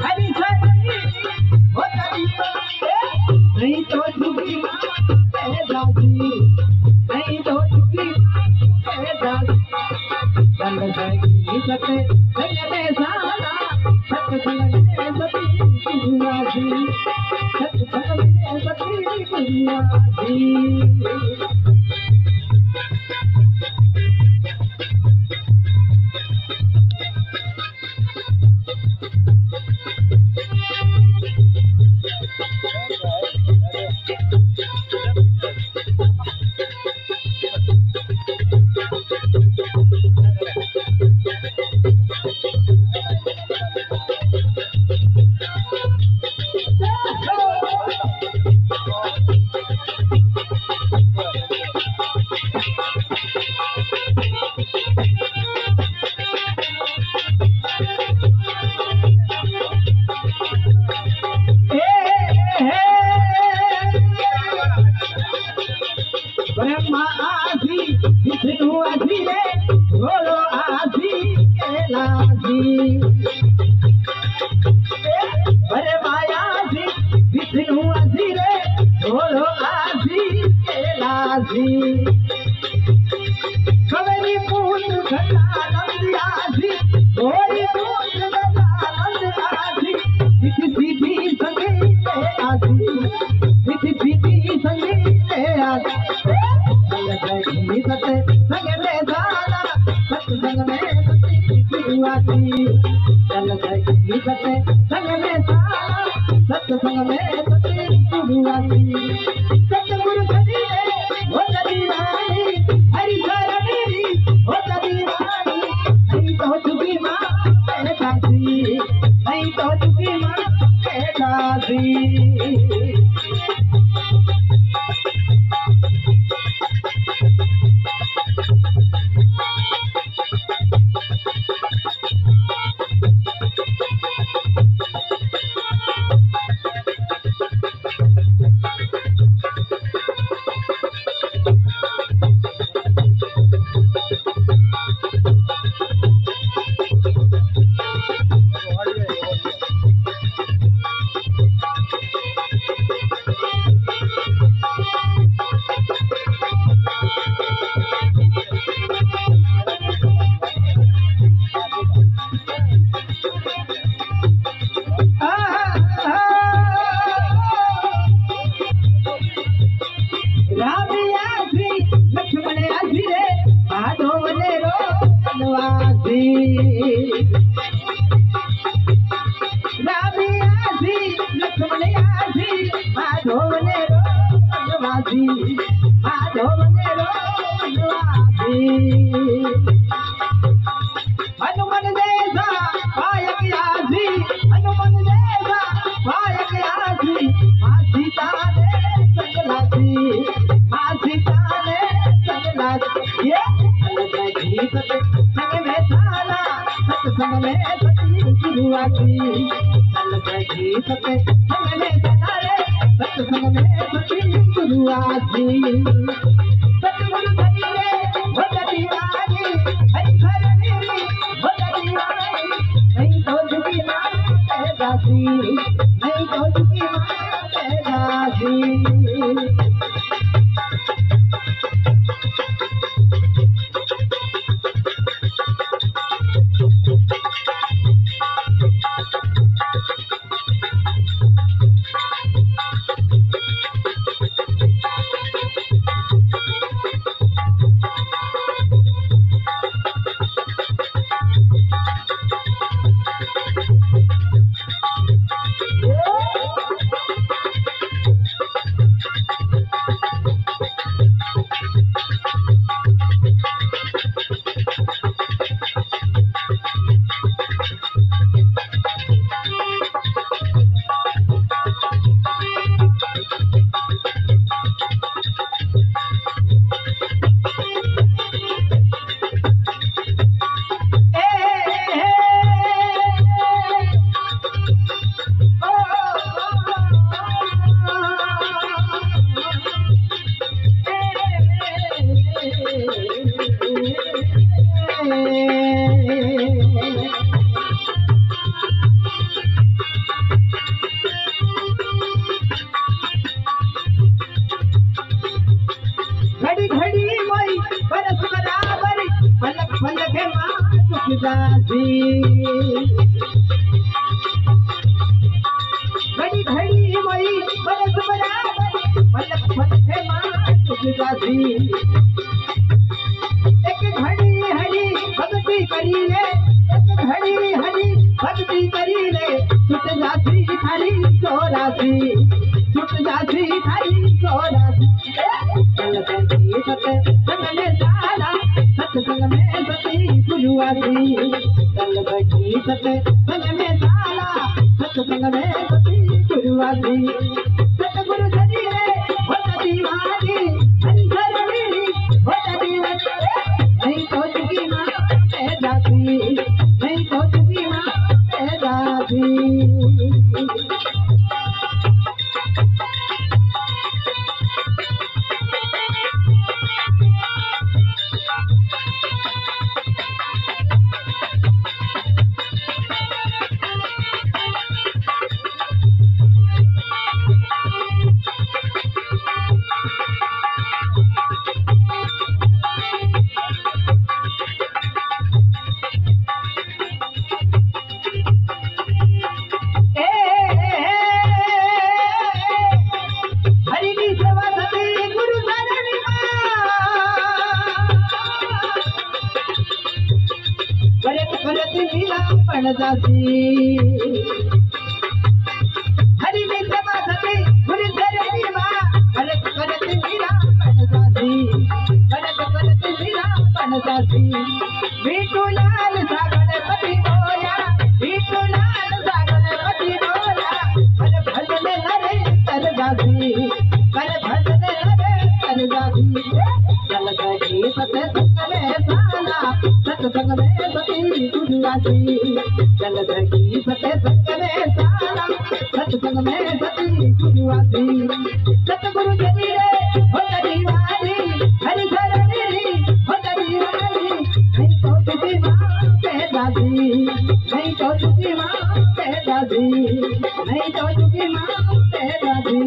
हरी सजनी हो तरी नहीं तो झुकी दादी नहीं तो झुकी दादी चल जाएगी सते संगने साला सत संगने सती गुरुआजी सत संगने सती गुरुआजी ब्रह्मा आधी विष्णु आधी रे बोलो आधी कैलाशी अरे माया आधी विष्णु आधी रे बोलो आधी कैलाशी कवरी पूत घटानंद आधी बोली पूत घटानंद आधी सीधी संगीत आधी सीधी संगीत आधी सत संगने साला सत संगने सती गुरुआजी चल जाएगी सत संगने साला सत संगने सती गुरुआजी सतगुरु सदी हो तरी रानी हरि शरणी हो तरी रानी नहीं तो चुकी माँ दादी नहीं तो चुकी माँ दादी हनुमान देसा पायक आजी हनुमान देसा पायक आजी सीता ने संगलासी सीता ने संगलासी ये सत संग में साला सत संग में सती गुरुआजी चल जाएगी सत संग में सारे सत संग में सती गुरुआजी सतगुरु सदी रे हो तरी रानी हरि शरणी हो तरी रानी नहीं तो झुकी माँ दादी नहीं तो झुकी माँ दादी दासी घड़ी घड़ी वही बरस बराबर पलक पलके मां दासी एक घड़ी हरी भक्ति करी ले एक घड़ी हरी भक्ति करी ले छुट जाती थारी चौरासी छुट जाती थारी चौरासी चल सती सत संग में साला सत्संग में सती गुरुआसी चल सती सत संग में साला सत्संग में सती गुरुआसी सतगुरु शरीरे होत दीवानी हंसर मेरी होत दीवानी नहीं तो चुकी मां पैदासी नहीं तो चुकी मां पैदासी दासी हरि में समा सती गुरु धरणी मां करत करत मीरा पण दासी करत करत मीरा पण दासी बीटू लाल सागर पति बोया बीटू लाल सागर पति बोया कर भजन हरे कर दासी कर भजन हरे कर दासी चल गई सत्संग में साला सत्संग में सती गुरुआसी चल गई सत्संग में साला सत्संग में सती गुरुआसी सतगुरु शरीरे होत दीवानी हरि धरणी होत दीवानी नहीं तो तुझी मां पैदासी नहीं तो तुझी मां पैदासी नहीं तो तुझी मां पैदासी